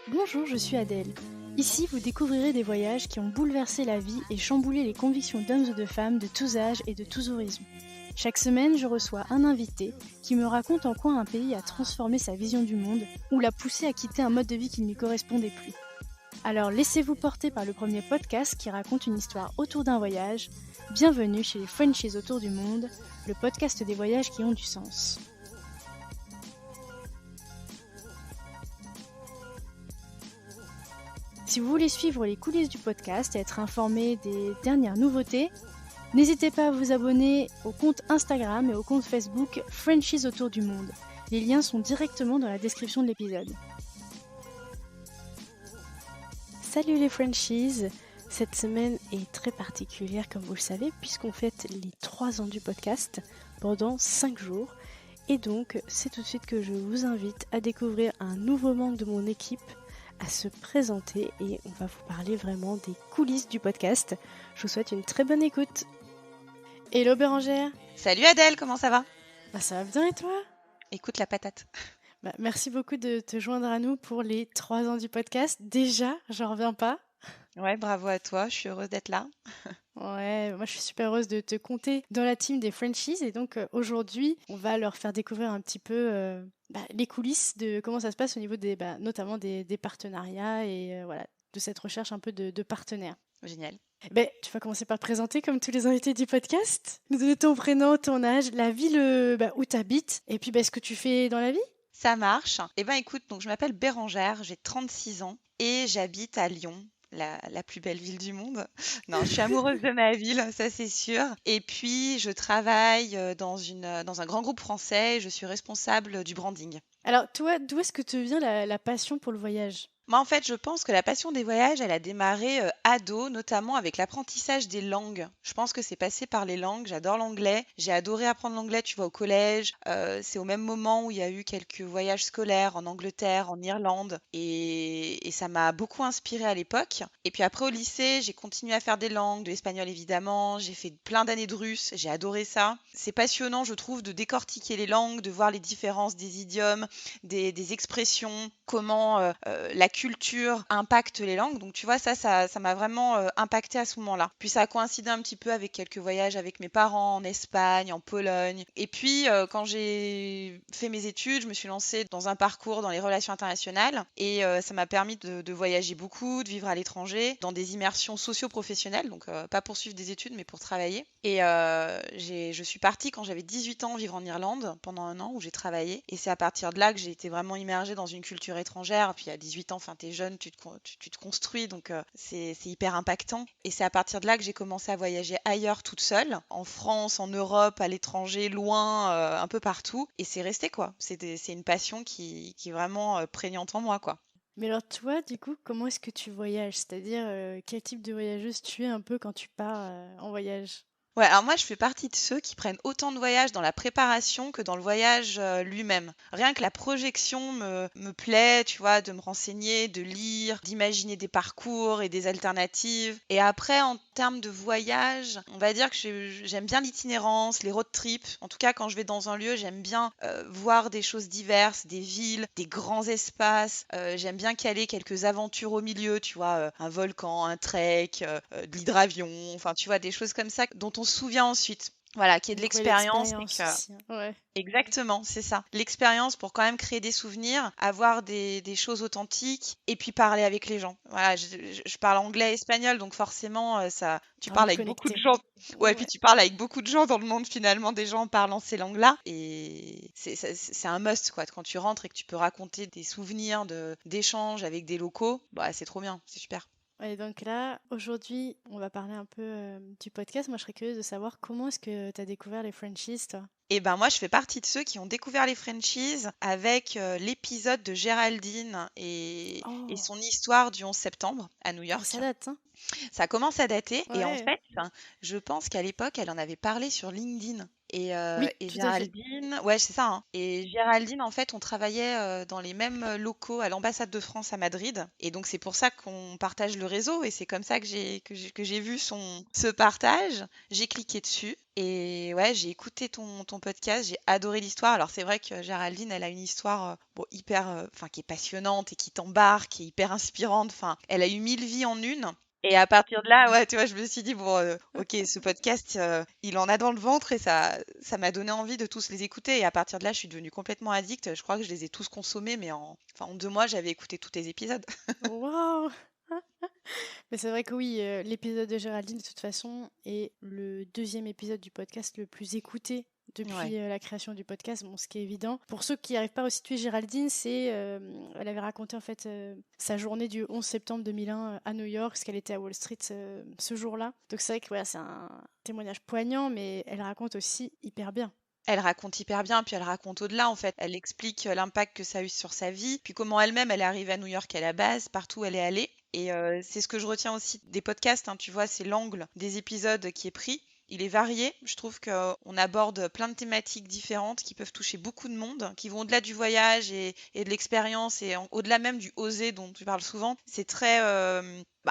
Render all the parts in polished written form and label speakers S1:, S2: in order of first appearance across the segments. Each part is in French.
S1: Bonjour, je suis Adèle. Ici, vous découvrirez des voyages qui ont bouleversé la vie et chamboulé les convictions d'hommes ou de femmes de tous âges et de tous horizons. Chaque semaine, je reçois un invité qui me raconte en quoi un pays a transformé sa vision du monde ou l'a poussé à quitter un mode de vie qui ne lui correspondait plus. Alors laissez-vous porter par le premier podcast qui raconte une histoire autour d'un voyage. Bienvenue chez les Frenchies autour du monde, le podcast des voyages qui ont du sens. Si vous voulez suivre les coulisses du podcast et être informé des dernières nouveautés, n'hésitez pas à vous abonner au compte Instagram et au compte Facebook Frenchies autour du monde. Les liens sont directement dans la description de l'épisode. Salut les Frenchies! Cette semaine est très particulière comme vous le savez puisqu'on fête les 3 ans du podcast pendant 5 jours. Et donc c'est tout de suite que je vous invite à découvrir un nouveau membre de mon équipe à se présenter et on va vous parler vraiment des coulisses du podcast. Je vous souhaite une très bonne écoute. Hello Bérangère.
S2: Salut Adèle, comment ça va?
S1: Ça va bien et toi?
S2: Écoute la patate.
S1: Merci beaucoup de te joindre à nous pour les 3 ans du podcast. Déjà, j'en reviens pas.
S2: Ouais, bravo à toi, je suis heureuse d'être là.
S1: Ouais, moi je suis super heureuse de te compter dans la team des Frenchies et donc aujourd'hui on va leur faire découvrir un petit peu les coulisses de comment ça se passe au niveau des, notamment des partenariats et voilà, de cette recherche un peu de partenaires.
S2: Génial.
S1: Tu vas commencer par te présenter comme tous les invités du podcast, nous donner ton prénom, ton âge, la ville où tu habites et puis ce que tu fais dans la vie.
S2: Ça marche. Écoute, donc je m'appelle Bérangère, j'ai 36 ans et j'habite à Lyon. La plus belle ville du monde. Non, je suis amoureuse de ma ville, ça c'est sûr. Et puis, je travaille dans un grand groupe français et je suis responsable du branding.
S1: Alors, toi, d'où est-ce que te vient la passion pour le voyage?
S2: Moi, en fait, je pense que la passion des voyages, elle a démarré ado, notamment avec l'apprentissage des langues. Je pense que c'est passé par les langues. J'adore l'anglais. J'ai adoré apprendre l'anglais, tu vois, au collège. C'est au même moment où il y a eu quelques voyages scolaires en Angleterre, en Irlande. Et ça m'a beaucoup inspirée à l'époque. Et puis après, au lycée, j'ai continué à faire des langues, de l'espagnol évidemment. J'ai fait plein d'années de russe. J'ai adoré ça. C'est passionnant, je trouve, de décortiquer les langues, de voir les différences des idiomes, des expressions, comment la culture impacte les langues. Donc tu vois, ça m'a vraiment impacté à ce moment-là. Puis ça a coïncidé un petit peu avec quelques voyages avec mes parents en Espagne, en Pologne. Et puis quand j'ai fait mes études, je me suis lancée dans un parcours dans les relations internationales et ça m'a permis de voyager beaucoup, de vivre à l'étranger, dans des immersions socio-professionnelles, donc pas pour suivre des études mais pour travailler. Et je suis partie quand j'avais 18 ans vivre en Irlande pendant un an où j'ai travaillé. Et c'est à partir de là que j'ai été vraiment immergée dans une culture étrangère. Puis à 18 ans, t'es jeune, tu te construis, donc c'est hyper impactant. Et c'est à partir de là que j'ai commencé à voyager ailleurs toute seule, en France, en Europe, à l'étranger, loin, un peu partout. Et c'est resté quoi. C'est une passion qui est vraiment prégnante en moi quoi.
S1: Mais alors toi, du coup, comment est-ce que tu voyages? C'est-à-dire, quel type de voyageuse tu es un peu quand tu pars en voyage?
S2: Ouais, alors moi je fais partie de ceux qui prennent autant de voyages dans la préparation que dans le voyage lui-même. Rien que la projection me plaît, tu vois, de me renseigner, de lire, d'imaginer des parcours et des alternatives. Et après, en termes de voyage, on va dire que j'aime bien l'itinérance, les road trips. En tout cas, quand je vais dans un lieu, j'aime bien voir des choses diverses, des villes, des grands espaces. J'aime bien caler quelques aventures au milieu, tu vois, un volcan, un trek, de l'hydravion, enfin, tu vois, des choses comme ça dont on se souvient ensuite. Voilà, qui est de
S1: Donc ouais,
S2: l'expérience.
S1: l'expérience aussi, hein. Ouais.
S2: Exactement, c'est ça. L'expérience pour quand même créer des souvenirs, avoir des choses authentiques et puis parler avec les gens. Voilà, je parle anglais et espagnol, donc forcément, tu
S1: On
S2: parles
S1: est
S2: avec beaucoup de
S1: connecté.
S2: gens. Ouais, puis
S1: Ouais.
S2: tu parles avec beaucoup de gens dans le monde finalement, des gens parlant ces langues-là. Et c'est un must, quoi. Quand tu rentres et que tu peux raconter des souvenirs d'échanges avec des locaux, c'est trop bien, c'est super.
S1: Et donc là, aujourd'hui, on va parler un peu du podcast. Moi, je serais curieuse de savoir comment est-ce que tu as découvert les Frenchies, toi?
S2: Et ben moi, je fais partie de ceux qui ont découvert les Frenchies avec l'épisode de Géraldine et
S1: Oh,
S2: son histoire du 11 septembre à New
S1: oh, ça
S2: York.
S1: date, hein?
S2: Ça commence à dater et en
S1: Ouais.
S2: fait, je pense qu'à l'époque, elle en avait parlé sur LinkedIn.
S1: Oui,
S2: Et
S1: tout à fait.
S2: Géraldine, ouais, c'est ça, hein. Et Géraldine, en fait, on travaillait dans les mêmes locaux à l'ambassade de France à Madrid. Et donc, c'est pour ça qu'on partage le réseau. Et c'est comme ça que j'ai vu ce partage. J'ai cliqué dessus. Et ouais, j'ai écouté ton podcast. J'ai adoré l'histoire. Alors, c'est vrai que Géraldine, elle a une histoire bon, hyper, enfin, qui est passionnante et qui t'embarque, qui est hyper inspirante. Enfin, elle a eu 1000 vies en une. Et à partir de là, ouais, tu vois, je me suis dit, bon, ok, ce podcast, il en a dans le ventre et ça m'a donné envie de tous les écouter. Et à partir de là, je suis devenue complètement addict. Je crois que je les ai tous consommés, mais en 2 mois, j'avais écouté tous les épisodes.
S1: Waouh! Mais c'est vrai que oui, l'épisode de Géraldine, de toute façon, est le deuxième épisode du podcast le plus écouté
S2: Ouais.
S1: depuis la création du podcast, bon, ce qui est évident. Pour ceux qui n'arrivent pas à resituer Géraldine, elle avait raconté en fait sa journée du 11 septembre 2001 à New York, parce qu'elle était à Wall Street ce jour-là. Donc c'est vrai que voilà, c'est un témoignage poignant, mais elle raconte aussi hyper bien.
S2: Elle raconte hyper bien, puis elle raconte au-delà, en fait. Elle explique l'impact que ça a eu sur sa vie, puis comment elle-même, elle est arrivée à New York à la base, partout où elle est allée. Et c'est ce que je retiens aussi des podcasts, hein, tu vois, c'est l'angle des épisodes qui est pris. Il est varié. Je trouve qu'on aborde plein de thématiques différentes qui peuvent toucher beaucoup de monde, qui vont au-delà du voyage et de l'expérience et au-delà même du oser dont tu parles souvent. C'est très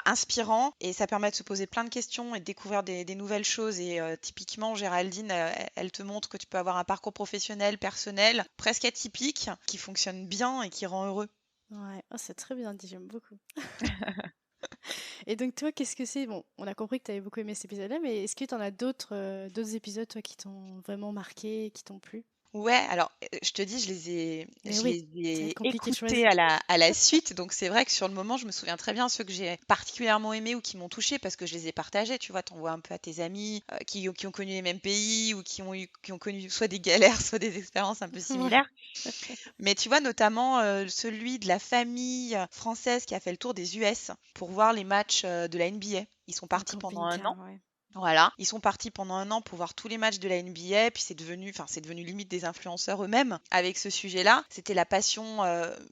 S2: inspirant et ça permet de se poser plein de questions et de découvrir des nouvelles choses. Et typiquement, Géraldine, elle te montre que tu peux avoir un parcours professionnel, personnel, presque atypique, qui fonctionne bien et qui rend heureux.
S1: Ouais, oh, c'est très bien dit, j'aime beaucoup. Et donc toi, qu'est-ce que c'est? Bon, on a compris que tu avais beaucoup aimé cet épisode-là, mais est-ce que tu en as d'autres épisodes, toi, qui t'ont vraiment marqué, qui t'ont plu?
S2: Ouais, alors je te dis,
S1: Eh
S2: je
S1: oui,
S2: les
S1: ça va être
S2: ai
S1: compliqué de
S2: écoutés
S1: choisir.
S2: à la suite, donc c'est vrai que sur le moment, je me souviens très bien ceux que j'ai particulièrement aimés ou qui m'ont touchée parce que je les ai partagés, tu vois, t'envoies un peu à tes amis qui ont connu les mêmes pays ou qui ont connu soit des galères, soit des expériences un peu
S1: Ouais,
S2: similaires. Mais tu vois, notamment celui de la famille française qui a fait le tour des US pour voir les matchs de la NBA. Ils sont
S1: en
S2: partis pendant un an.
S1: camping-car, ouais.
S2: Voilà, ils sont partis pendant un an pour voir tous les matchs de la NBA, puis c'est devenu limite des influenceurs eux-mêmes avec ce sujet-là. C'était la passion,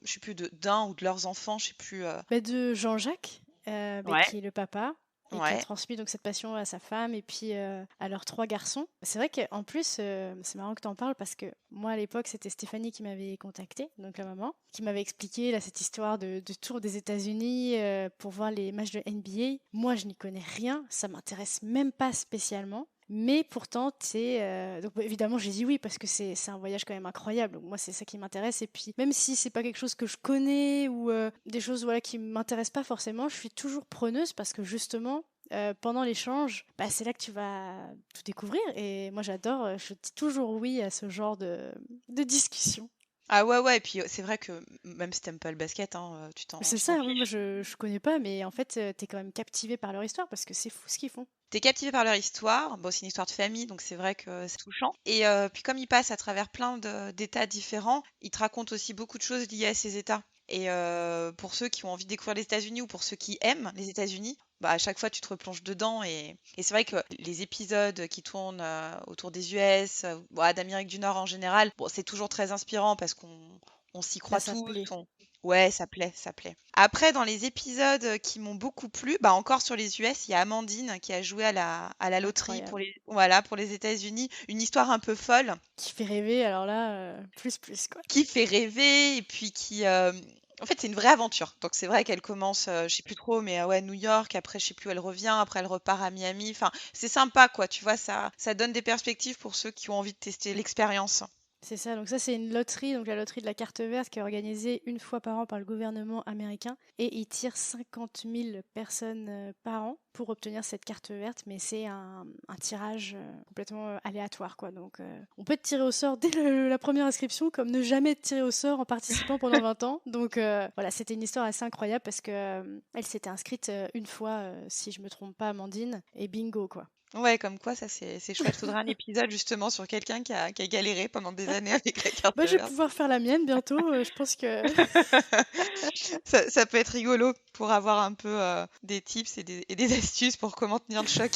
S2: je sais plus, d'un ou de leurs enfants, je sais plus.
S1: Bah, de Jean-Jacques,
S2: Ouais,
S1: qui est le papa, et qui a
S2: ouais,
S1: transmis donc cette passion à sa femme et puis à leurs trois garçons. C'est vrai qu'en plus, c'est marrant que tu en parles parce que moi à l'époque c'était Stéphanie qui m'avait contactée, donc la maman, qui m'avait expliqué là, cette histoire de tour des États-Unis pour voir les matchs de NBA. Moi je n'y connais rien, ça m'intéresse même pas spécialement. Mais pourtant, donc bah, évidemment, j'ai dit oui parce que c'est un voyage quand même incroyable. Donc moi, c'est ça qui m'intéresse. Et puis, même si c'est pas quelque chose que je connais ou des choses voilà qui m'intéressent pas forcément, je suis toujours preneuse parce que justement, pendant l'échange, bah, c'est là que tu vas tout découvrir. Et moi, j'adore. Je dis toujours oui à ce genre de discussion.
S2: ah ouais, ouais, et puis c'est vrai que même si t'aimes pas le basket, hein,
S1: C'est
S2: tu t'en
S1: ça. Oui, moi,
S2: fiches.
S1: je connais pas, mais en fait, t'es quand même captivé par leur histoire parce que c'est fou ce qu'ils font.
S2: T'es captivé par leur histoire. Bon, c'est une histoire de famille, donc c'est vrai que c'est touchant. Et puis comme ils passent à travers plein d'états différents, ils te racontent aussi beaucoup de choses liées à ces états. Et pour ceux qui ont envie de découvrir les États-Unis ou pour ceux qui aiment les États-Unis, bah, à chaque fois tu te replonges dedans. Et c'est vrai que les épisodes qui tournent autour des US, bon, d'Amérique du Nord en général, bon, c'est toujours très inspirant parce qu'on s'y
S1: Bah,
S2: croit
S1: ça
S2: tous.
S1: plaît.
S2: Ouais, ça plaît, ça plaît. Après, dans les épisodes qui m'ont beaucoup plu, bah encore sur les US, il y a Amandine qui a joué à la loterie
S1: Incroyable.
S2: voilà, pour les États-Unis. Une histoire un peu folle
S1: Qui fait rêver. Alors là, plus quoi.
S2: qui fait rêver et puis en fait, c'est une vraie aventure. Donc c'est vrai qu'elle commence, je sais plus trop, mais ouais, New York. Après, je sais plus où elle revient. Après, elle repart à Miami. Enfin, c'est sympa, quoi. Tu vois, ça donne des perspectives pour ceux qui ont envie de tester l'expérience.
S1: C'est ça, donc ça c'est une loterie, donc la loterie de la carte verte qui est organisée une fois par an par le gouvernement américain et il tire 50 000 personnes par an pour obtenir cette carte verte, mais c'est un tirage complètement aléatoire quoi. Donc on peut être tiré au sort dès la première inscription comme ne jamais être tiré au sort en participant pendant 20 ans. Donc voilà, c'était une histoire assez incroyable parce que elle s'était inscrite une fois, si je me trompe pas, Amandine, et bingo quoi.
S2: Ouais, comme quoi, ça c'est chouette. Faudra un épisode justement sur quelqu'un qui a galéré pendant des années avec la carte
S1: Bah, je vais
S2: verte.
S1: pouvoir faire la mienne bientôt, je pense que
S2: Ça peut être rigolo pour avoir un peu des tips et des astuces pour comment tenir le choc.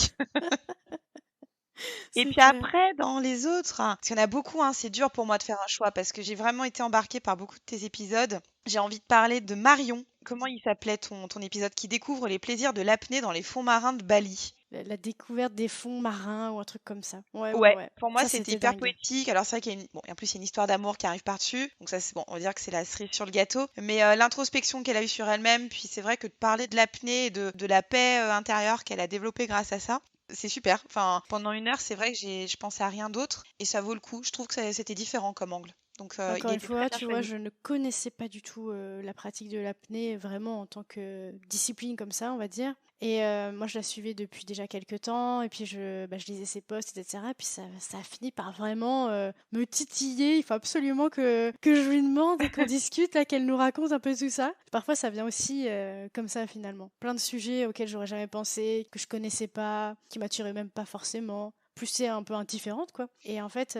S2: Et
S1: c'est
S2: puis
S1: clair.
S2: après, dans les autres, parce qu'il y en a beaucoup, hein, c'est dur pour moi de faire un choix parce que j'ai vraiment été embarquée par beaucoup de tes épisodes. J'ai envie de parler de Marion. Comment il s'appelait ton épisode qui découvre les plaisirs de l'apnée dans les fonds marins de Bali?
S1: la découverte des fonds marins ou un truc comme ça. Ouais, ouais,
S2: Ouais,
S1: ouais.
S2: pour moi
S1: Ça,
S2: c'était
S1: c'était
S2: hyper
S1: dingue.
S2: poétique. Alors c'est vrai qu'il y a bon, et en plus il y a une histoire d'amour qui arrive par-dessus. Donc ça c'est bon, on va dire que c'est la cerise sur le gâteau. Mais l'introspection qu'elle a eue sur elle-même, puis c'est vrai que de parler de l'apnée et de la paix intérieure qu'elle a développée grâce à ça, c'est super. Enfin, pendant 1 heure, c'est vrai que je pensais à rien d'autre et ça vaut le coup. Je trouve que c'était différent comme angle. Donc il
S1: Encore une
S2: était très
S1: fois,
S2: bien
S1: tu vois,
S2: choisi.
S1: je ne connaissais pas du tout la pratique de l'apnée vraiment en tant que discipline comme ça, on va dire. Et moi, je la suivais depuis déjà quelques temps, et puis je lisais ses posts, etc. Et puis ça a fini par vraiment me titiller. Il faut absolument que je lui demande et qu'on discute, là, qu'elle nous raconte un peu tout ça. Parfois, ça vient aussi comme ça, finalement. Plein de sujets auxquels j'aurais jamais pensé, que je connaissais pas, qui m'attiraient même pas forcément. Plus c'est un peu indifférente, quoi. Et en fait,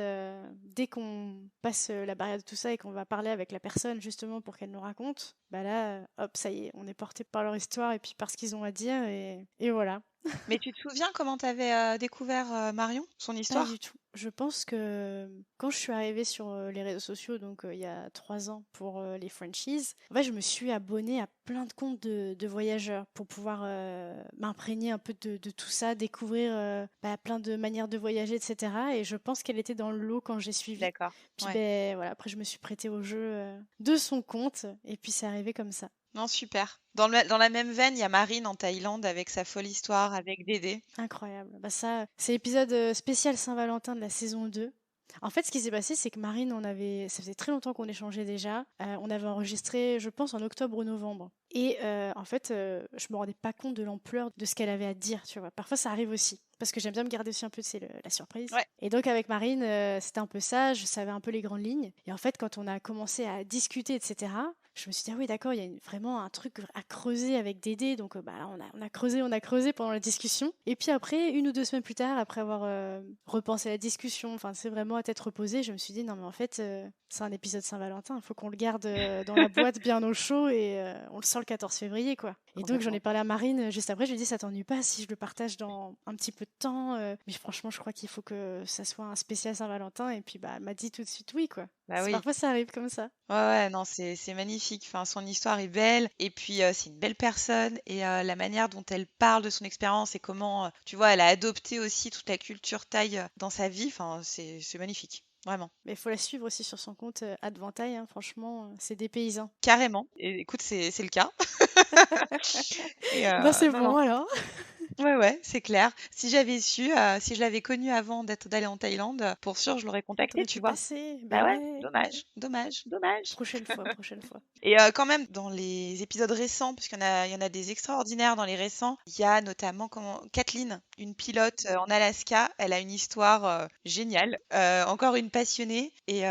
S1: dès qu'on passe la barrière de tout ça et qu'on va parler avec la personne justement pour qu'elle nous raconte, bah là, hop, ça y est, on est porté par leur histoire et puis par ce qu'ils ont à dire et voilà.
S2: Mais tu te souviens comment tu avais découvert Marion, son
S1: Pas du
S2: histoire?
S1: tout. Je pense que quand je suis arrivée sur les réseaux sociaux, donc il y a 3 ans pour les franchises, en fait, je me suis abonnée à plein de comptes de voyageurs pour pouvoir m'imprégner un peu de tout ça, découvrir plein de manières de voyager, etc. Et je pense qu'elle était dans le lot quand j'ai suivi.
S2: D'accord.
S1: Puis
S2: Ouais.
S1: ben voilà, après je me suis prêtée au jeu de son compte et puis c'est arrivé comme ça.
S2: Non, super. Dans la même veine, il y a Marine en Thaïlande avec sa folle histoire avec Dédé.
S1: Incroyable. Bah ça, c'est l'épisode spécial Saint-Valentin de la saison 2. En fait, ce qui s'est passé, c'est que Marine, ça faisait très longtemps qu'on échangeait déjà. On avait enregistré, je pense, en octobre ou novembre. Et en fait, je me rendais pas compte de l'ampleur de ce qu'elle avait à dire, tu vois. Parfois, ça arrive aussi. Parce que j'aime bien me garder aussi un peu, c'est la surprise.
S2: Ouais,
S1: Et donc, avec Marine, c'était un peu ça. Je savais un peu les grandes lignes. Et en fait, quand on a commencé à discuter, etc., je me suis dit, ah oui, d'accord, il y a vraiment un truc à creuser avec Dédé. Donc, on a creusé pendant la discussion. Et puis après, 1 ou 2 semaines plus tard, après avoir repensé à la discussion, enfin, c'est vraiment à tête reposée, je me suis dit, non, mais en fait, c'est un épisode Saint-Valentin. Il faut qu'on le garde dans la boîte bien au chaud et on le sort le 14 février, quoi. Et donc, j'en ai
S2: complètement.
S1: parlé à Marine juste après. Je lui ai dit, ça t'ennuie pas si je le partage dans un petit peu de temps. Mais franchement, je crois qu'il faut que ça soit un spécial Saint-Valentin. Et puis, bah, elle m'a dit tout de suite oui, quoi.
S2: Bah oui.
S1: Parfois, ça arrive comme ça.
S2: Ouais, ouais, non, c'est magnifique. Enfin, son histoire est belle et puis c'est une belle personne et la manière dont elle parle de son expérience et comment, tu vois, elle a adopté aussi toute la culture thaï dans sa vie. Enfin, c'est magnifique, vraiment.
S1: Mais il faut la suivre aussi sur son compte Adventaille, hein. Franchement, c'est des paysans.
S2: Carrément. Et écoute, c'est le cas. Et
S1: Bah, c'est
S2: non,
S1: bon
S2: non.
S1: alors.
S2: Ouais, ouais, c'est clair. Si j'avais su, si je l'avais connue avant d'aller en Thaïlande, pour sûr, je l'aurais contactée,
S1: T'aurais
S2: tu
S1: pu
S2: vois.
S1: passer.
S2: Bah
S1: Bah
S2: ouais,
S1: ouais.
S2: dommage, dommage, dommage.
S1: Prochaine fois, prochaine fois.
S2: Et quand même, dans les épisodes récents, il y en a des extraordinaires dans les récents, il y a notamment Kathleen, une pilote en Alaska. Elle a une histoire géniale. Encore une passionnée. Et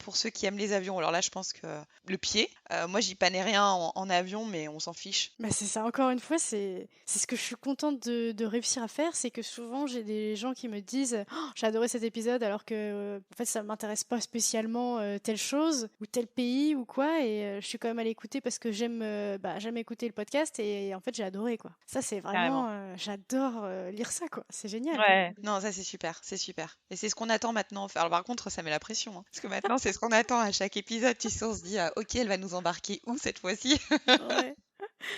S2: pour ceux qui aiment les avions, alors là, je pense que le pied. Moi, j'y connais rien en avion, mais on s'en fiche.
S1: Bah c'est ça, encore une fois, c'est ce que je suis contente de réussir à faire, c'est que souvent j'ai des gens qui me disent «Oh, j'ai adoré cet épisode alors que en fait ça m'intéresse pas spécialement telle chose ou tel pays ou quoi et je suis quand même allée écouter parce que j'aime écouter le podcast et en fait j'ai adoré quoi. Ça c'est
S2: Carrément.
S1: vraiment j'adore lire ça quoi, c'est génial.
S2: Ouais, non, ça c'est super, c'est super. Et c'est ce qu'on attend maintenant. Alors par contre, ça met la pression, hein, parce que maintenant, c'est ce qu'on attend à chaque épisode. Tu sais, on se dit, ok, elle va nous embarquer où cette fois-ci?
S1: Ouais.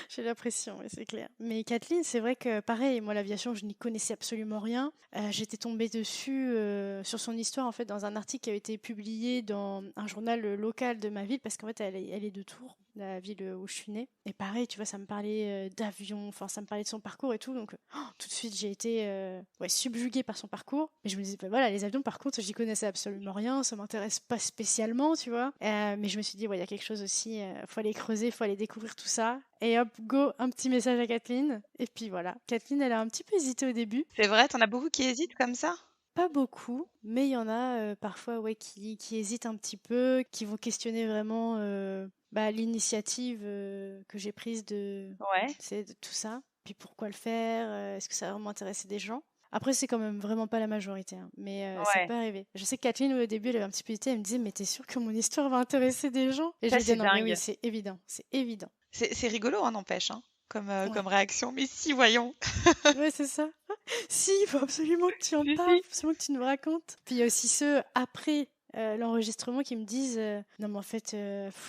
S1: J'ai l'impression, ouais, c'est clair. Mais Kathleen, c'est vrai que pareil, moi l'aviation, je n'y connaissais absolument rien. J'étais tombée dessus sur son histoire en fait dans un article qui avait été publié dans un journal local de ma ville parce qu'en fait elle est de Tours, la ville où je suis née. Et pareil, tu vois, ça me parlait d'avion, enfin ça me parlait de son parcours et tout, donc tout de suite j'ai été subjuguée par son parcours. Mais je me disais, bah, voilà, les avions par contre, j'y connaissais absolument rien, ça m'intéresse pas spécialement, tu vois. Mais je me suis dit, ouais, il y a quelque chose aussi, faut aller creuser, faut aller découvrir tout ça. Et hop, go, un petit message à Kathleen. Et puis voilà. Kathleen, elle a un petit peu hésité au début.
S2: C'est vrai, t'en as beaucoup qui hésitent comme ça?
S1: Pas beaucoup, mais il y en a parfois ouais, qui hésitent un petit peu, qui vont questionner vraiment l'initiative que j'ai prise
S2: Ouais,
S1: de tout ça. Puis pourquoi le faire est-ce que ça va vraiment intéresser des gens? Après, c'est quand même vraiment pas la majorité, hein, mais ça
S2: ouais.
S1: peut arriver. Je sais que Kathleen, au début, elle avait un petit peu hésité, elle me disait, mais t'es sûre que mon histoire va intéresser des gens? Et je
S2: Ça,
S1: lui disais,
S2: c'est
S1: non, mais oui,
S2: dingue.
S1: c'est évident, c'est évident.
S2: C'est rigolo, hein, n'empêche, hein,
S1: Ouais.
S2: comme réaction. Mais si, voyons.
S1: Ouais, c'est ça. Si, il faut absolument que tu en
S2: Si,
S1: parles,
S2: si.
S1: faut absolument que tu nous racontes. Puis il y a aussi ceux après l'enregistrement qui me disent non mais en fait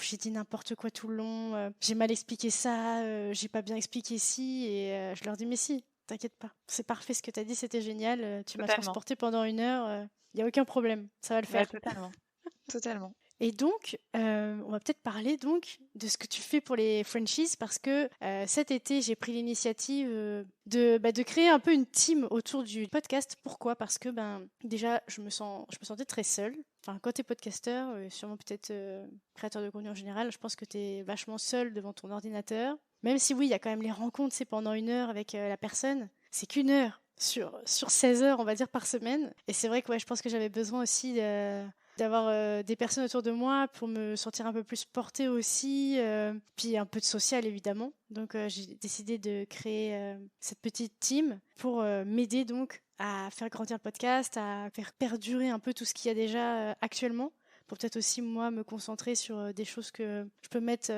S1: j'ai dit n'importe quoi tout le long, j'ai mal expliqué ça, j'ai pas bien expliqué ci et je leur dis mais si. t'inquiète pas. C'est parfait ce que tu as dit, c'était génial. Tu m'as
S2: Totalement.
S1: transporté pendant 1 heure. Il n'y a aucun problème, ça va le
S2: Ouais,
S1: faire.
S2: totalement. Totalement.
S1: Et donc, on va peut-être parler donc de ce que tu fais pour les Frenchies parce que cet été, j'ai pris l'initiative de créer un peu une team autour du podcast. Pourquoi? Parce que déjà, je me sentais très seule. Enfin, quand tu es podcasteur, sûrement peut-être créateur de contenu en général, je pense que tu es vachement seul devant ton ordinateur. Même si oui, il y a quand même les rencontres, c'est pendant 1 heure avec la personne. C'est qu'1 heure sur 16 heures, on va dire, par semaine. Et c'est vrai que ouais, je pense que j'avais besoin aussi d'avoir des personnes autour de moi pour me sentir un peu plus portée aussi, puis un peu de social évidemment. Donc j'ai décidé de créer cette petite team pour m'aider donc à faire grandir le podcast, à faire perdurer un peu tout ce qu'il y a déjà actuellement, pour peut-être aussi moi me concentrer sur des choses que je peux mettre,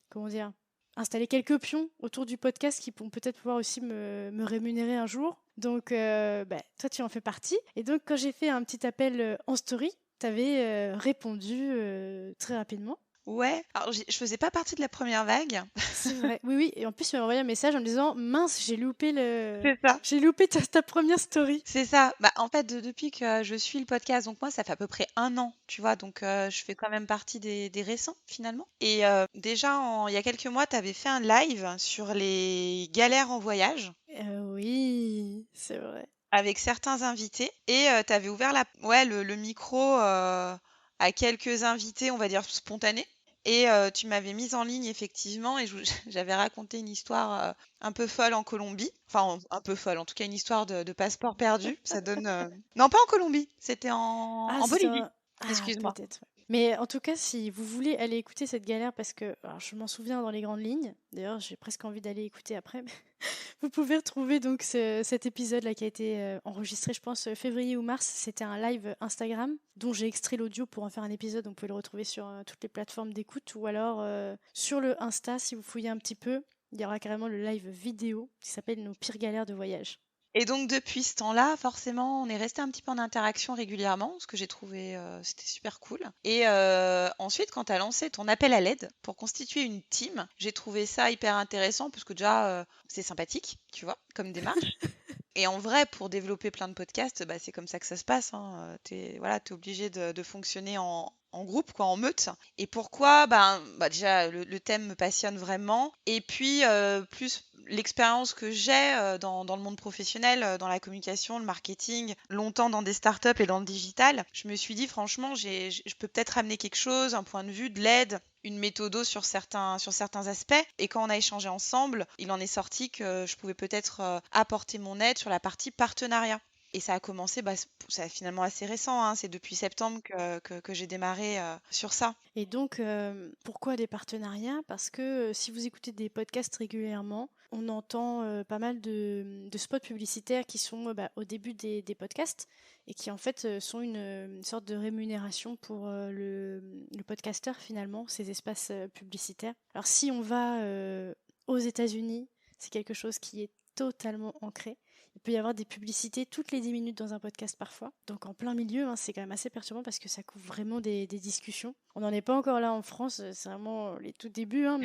S1: comment dire, installer quelques pions autour du podcast qui vont peut-être pouvoir aussi me rémunérer un jour. Donc, toi, tu en fais partie. Et donc, quand j'ai fait un petit appel en story, tu avais répondu très rapidement.
S2: Ouais, alors je faisais pas partie de la première vague.
S1: C'est vrai. Oui, oui. Et en plus, tu m'as envoyé un message en me disant mince,
S2: C'est ça.
S1: j'ai loupé ta première story.
S2: C'est ça. Bah, en fait, depuis que je suis le podcast, donc moi, ça fait à peu près 1 an, tu vois, donc je fais quand même partie des récents, finalement. Et déjà, il y a quelques mois, tu avais fait un live sur les galères en voyage
S1: Oui, c'est vrai.
S2: avec certains invités et tu avais ouvert le micro à quelques invités, on va dire spontanés. Et tu m'avais mise en ligne effectivement et j'avais raconté une histoire un peu folle en Colombie. Enfin, un peu folle, en tout cas une histoire de passeport perdu. Ça donne... Non, pas en Colombie, c'était
S1: Ah,
S2: en
S1: c'était
S2: Bolivie.
S1: un... Ah,
S2: Excuse-moi.
S1: peut-être. Ouais. Mais en tout cas, si vous voulez aller écouter cette galère, parce que alors, je m'en souviens dans les grandes lignes, d'ailleurs, j'ai presque envie d'aller écouter après, mais vous pouvez retrouver donc cet épisode-là qui a été enregistré, je pense, février ou mars. C'était un live Instagram dont j'ai extrait l'audio pour en faire un épisode. Donc, vous pouvez le retrouver sur toutes les plateformes d'écoute ou alors sur le Insta, si vous fouillez un petit peu, il y aura carrément le live vidéo qui s'appelle Nos pires galères de voyage.
S2: Et donc depuis ce temps-là, forcément, on est resté un petit peu en interaction régulièrement, ce que j'ai trouvé c'était super cool. Et ensuite, quand tu as lancé ton appel à l'aide pour constituer une team, j'ai trouvé ça hyper intéressant parce que déjà c'est sympathique, tu vois, comme démarche. Et en vrai, pour développer plein de podcasts, bah, c'est comme ça que ça se passe, hein. T'es obligé de fonctionner en groupe, quoi, en meute. Et pourquoi? Déjà, le thème me passionne vraiment. Et puis, plus l'expérience que j'ai dans le monde professionnel, dans la communication, le marketing, longtemps dans des startups et dans le digital, je me suis dit, franchement, je peux peut-être amener quelque chose, un point de vue, de l'aide, une méthode sur certains aspects. Et quand on a échangé ensemble, il en est sorti que je pouvais peut-être apporter mon aide sur la partie partenariat. Et ça a commencé, c'est finalement assez récent, hein, c'est depuis septembre que j'ai démarré sur ça.
S1: Et donc, pourquoi des partenariats? Parce que si vous écoutez des podcasts régulièrement, on entend pas mal de spots publicitaires qui sont au début des podcasts et qui en fait sont une sorte de rémunération pour le podcasteur finalement, ces espaces publicitaires. Alors si on va aux États-Unis, c'est quelque chose qui est totalement ancré. Il peut y avoir des publicités toutes les 10 minutes dans un podcast parfois. Donc en plein milieu, hein, c'est quand même assez perturbant parce que ça couvre vraiment des discussions. On n'en est pas encore là en France, c'est vraiment les tout débuts, hein,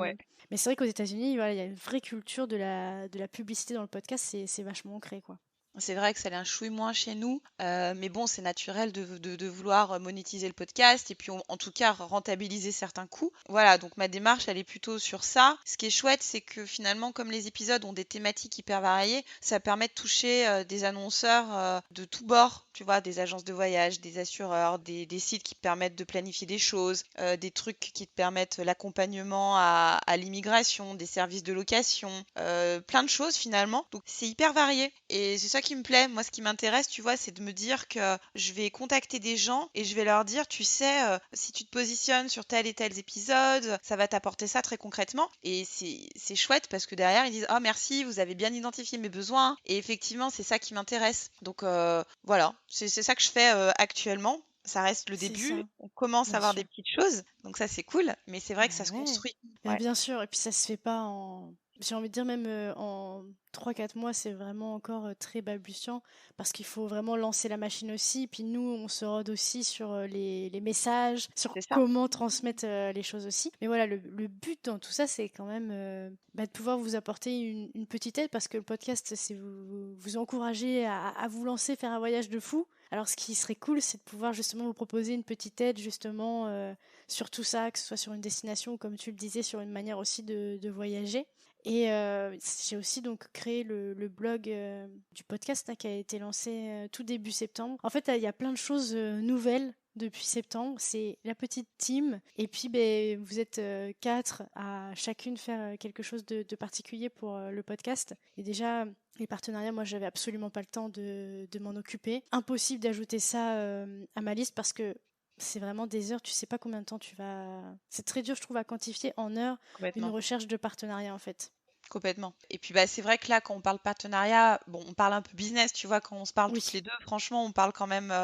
S2: Ouais.
S1: mais c'est vrai qu'aux États-Unis, voilà, il y a une vraie culture de la publicité dans le podcast, c'est vachement ancré, quoi.
S2: C'est vrai que ça l'est un chouille moins chez nous, mais bon, c'est naturel de vouloir monétiser le podcast et puis en tout cas rentabiliser certains coûts. Voilà, donc ma démarche, elle est plutôt sur ça. Ce qui est chouette, c'est que finalement, comme les épisodes ont des thématiques hyper variées, ça permet de toucher des annonceurs de tous bords, tu vois, des agences de voyage, des assureurs, des sites qui te permettent de planifier des choses, des trucs qui te permettent l'accompagnement à l'immigration, des services de location, plein de choses finalement. Donc c'est hyper varié et c'est ça qui me plaît. Moi, ce qui m'intéresse, tu vois, c'est de me dire que je vais contacter des gens et je vais leur dire, tu sais, si tu te positionnes sur tel et tel épisode, ça va t'apporter ça très concrètement. Et c'est chouette parce que derrière, ils disent, oh merci, vous avez bien identifié mes besoins. Et effectivement, c'est ça qui m'intéresse. Donc voilà, c'est ça que je fais actuellement. Ça reste le
S1: C'est
S2: début,
S1: ça,
S2: on commence à
S1: bien
S2: avoir
S1: sûr.
S2: des petites choses, donc ça c'est cool, mais c'est vrai que ça se
S1: Ouais.
S2: construit.
S1: Bien,
S2: Ouais.
S1: bien sûr, et puis ça se fait pas en J'ai envie de dire même en 3-4 mois, c'est vraiment encore très balbutiant parce qu'il faut vraiment lancer la machine aussi. Puis nous, on se rôde aussi sur les messages, sur
S2: C'est ça.
S1: comment transmettre les choses aussi. Mais voilà, le but dans tout ça, c'est quand même de pouvoir vous apporter une petite aide parce que le podcast, c'est vous encourager à vous lancer, faire un voyage de fou. Alors, ce qui serait cool, c'est de pouvoir justement vous proposer une petite aide justement sur tout ça, que ce soit sur une destination ou comme tu le disais, sur une manière aussi de voyager. Et j'ai aussi donc créé le blog du podcast là, qui a été lancé tout début septembre. En fait, il y a plein de choses nouvelles depuis septembre. C'est la petite team. Et puis, ben, vous êtes 4 à chacune faire quelque chose de particulier pour le podcast. Et déjà, les partenariats, moi, j'avais absolument pas le temps de m'en occuper. Impossible d'ajouter ça à ma liste parce que c'est vraiment des heures, tu sais pas combien de temps tu vas. C'est très dur, je trouve, à quantifier en heures une
S2: Complètement.
S1: recherche de partenariat en fait.
S2: Complètement. Et puis bah, c'est vrai que là, quand on parle partenariat, bon, on parle un peu business, tu vois, quand on se parle toutes
S1: Oui.
S2: les deux, franchement, on parle quand même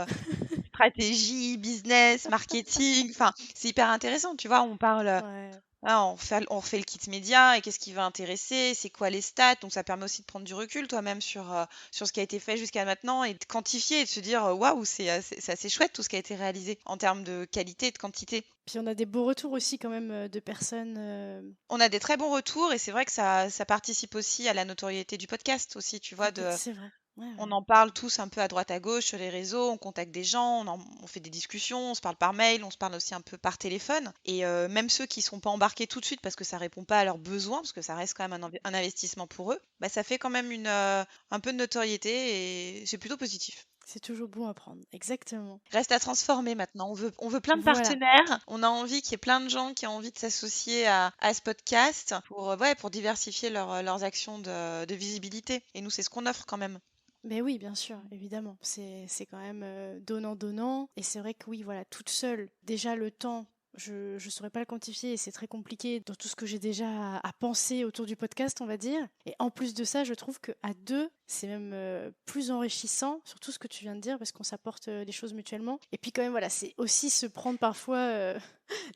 S2: stratégie, business, marketing, enfin, c'est hyper intéressant, tu vois, on parle,
S1: Ouais.
S2: on refait le kit média et qu'est-ce qui va intéresser, c'est quoi les stats, donc ça permet aussi de prendre du recul toi-même sur ce qui a été fait jusqu'à maintenant et de quantifier et de se dire, waouh, c'est assez chouette tout ce qui a été réalisé en termes de qualité et de quantité.
S1: Puis on a des beaux retours aussi quand même de personnes.
S2: On a des très bons retours et c'est vrai que ça participe aussi à la notoriété du podcast aussi, tu vois,
S1: C'est vrai. Ouais,
S2: on
S1: ouais.
S2: en parle tous un peu à droite à gauche sur les réseaux, on contacte des gens, on fait des discussions, on se parle par mail, on se parle aussi un peu par téléphone. Et même ceux qui ne sont pas embarqués tout de suite parce que ça répond pas à leurs besoins, parce que ça reste quand même un investissement pour eux, bah, ça fait quand même un peu de notoriété et c'est plutôt positif.
S1: C'est toujours bon à prendre. Exactement.
S2: Reste à transformer maintenant. On veut plein de
S1: Voilà.
S2: partenaires. On a envie qu'il y ait plein de gens qui ont envie de s'associer à ce podcast ouais, pour diversifier leurs actions de visibilité. Et nous, c'est ce qu'on offre quand même.
S1: Mais oui, bien sûr, évidemment. C'est quand même donnant-donnant. Et c'est vrai que oui, voilà, toute seule, déjà le temps, je ne saurais pas le quantifier et c'est très compliqué dans tout ce que j'ai déjà à penser autour du podcast, on va dire. Et en plus de ça, je trouve qu'à deux, c'est même plus enrichissant sur tout ce que tu viens de dire parce qu'on s'apporte les choses mutuellement. Et puis quand même, voilà, c'est aussi se prendre parfois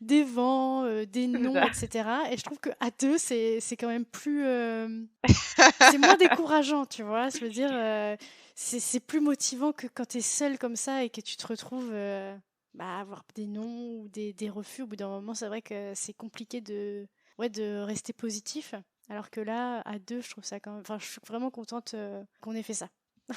S1: des vents, des
S2: C'est
S1: noms,
S2: ça.
S1: etc. Et je trouve qu'à deux, c'est quand même plus... c'est moins décourageant, tu vois. Je veux dire, c'est plus motivant que quand tu es seul comme ça et que tu te retrouves à avoir des noms ou des refus. Au bout d'un moment, c'est vrai que c'est compliqué ouais, de rester positif. Alors que là, à deux, je trouve ça quand même. Enfin, je suis vraiment contente qu'on ait fait ça.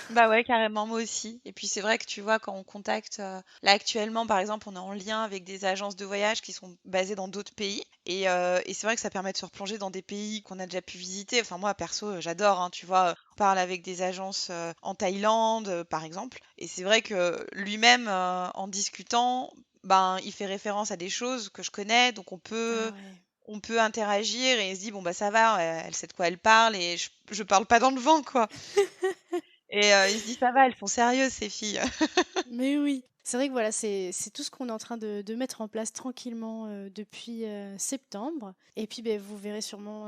S2: Bah ouais, carrément, moi aussi. Et puis c'est vrai que tu vois, quand on contacte, là actuellement, par exemple, on est en lien avec des agences de voyage qui sont basées dans d'autres pays. Et c'est vrai que ça permet de se replonger dans des pays qu'on a déjà pu visiter. Enfin, moi, perso, j'adore, hein, tu vois, on parle avec des agences en Thaïlande, par exemple. Et c'est vrai que lui-même, en discutant, ben, il fait référence à des choses que je connais, donc
S1: Ah ouais.
S2: on peut interagir et il se dit, bon, bah ça va, elle sait de quoi elle parle et je parle pas dans le vent, quoi. Et il se dit: «Ça va, elles sont sérieuses ces filles».
S1: Mais oui, c'est vrai que voilà, c'est tout ce qu'on est en train de mettre en place tranquillement depuis septembre. Et puis ben, vous verrez sûrement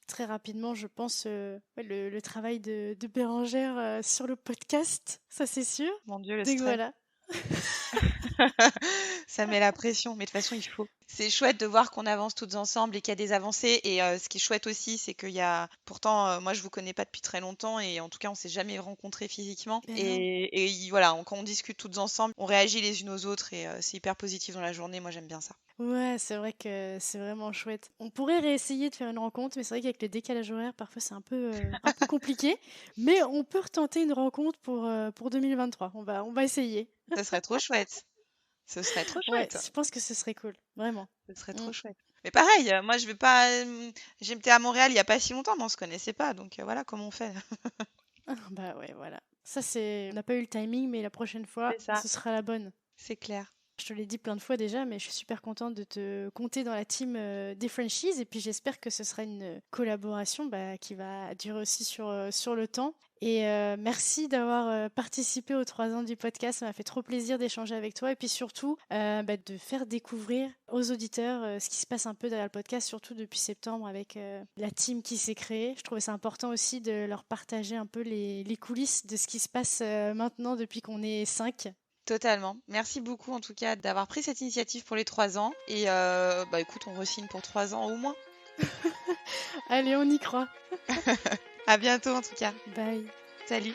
S1: très rapidement, je pense, ouais, le travail de Bérangère sur le podcast, ça c'est sûr.
S2: Mon Dieu, le
S1: Donc
S2: stress.
S1: voilà.
S2: Ça met la pression, mais de toute façon, il faut. C'est chouette de voir qu'on avance toutes ensemble et qu'il y a des avancées. Et ce qui est chouette aussi, c'est qu'il y a. Pourtant, moi, je vous connais pas depuis très longtemps et en tout cas, on s'est jamais rencontrés physiquement.
S1: Ben non.
S2: Voilà, quand on discute toutes ensemble, on réagit les unes aux autres et c'est hyper positif dans la journée. Moi, j'aime bien ça.
S1: Ouais, c'est vrai que c'est vraiment chouette. On pourrait réessayer de faire une rencontre, mais c'est vrai qu'avec le décalage horaire, parfois c'est un peu compliqué. Mais on peut retenter une rencontre pour 2023. On va essayer.
S2: Ce serait trop chouette. Ce serait trop
S1: Ouais,
S2: chouette.
S1: je pense que ce serait cool, vraiment.
S2: Ce serait
S1: Mm.
S2: trop chouette. Mais pareil, moi, je vais pas. J'étais à Montréal il y a pas si longtemps, mais on se connaissait pas. Donc voilà comment on fait.
S1: Bah ouais, voilà. Ça, c'est. On n'a pas eu le timing, mais la prochaine fois,
S2: C'est ça,
S1: ce sera la bonne.
S2: c'est clair.
S1: Je te l'ai dit plein de fois déjà, mais je suis super contente de te compter dans la team des franchises. Et puis j'espère que ce sera une collaboration qui va durer aussi sur le temps. Et merci d'avoir participé aux 3 ans du podcast. Ça m'a fait trop plaisir d'échanger avec toi. Et puis surtout, de faire découvrir aux auditeurs ce qui se passe un peu derrière le podcast, surtout depuis septembre avec la team qui s'est créée. Je trouvais ça important aussi de leur partager un peu les coulisses de ce qui se passe maintenant depuis qu'on est 5.
S2: Totalement. Merci beaucoup en tout cas d'avoir pris cette initiative pour les 3 ans. Et bah écoute, on re-signe pour 3 ans au moins.
S1: Allez, on y croit.
S2: À bientôt en tout cas.
S1: Bye.
S2: Salut.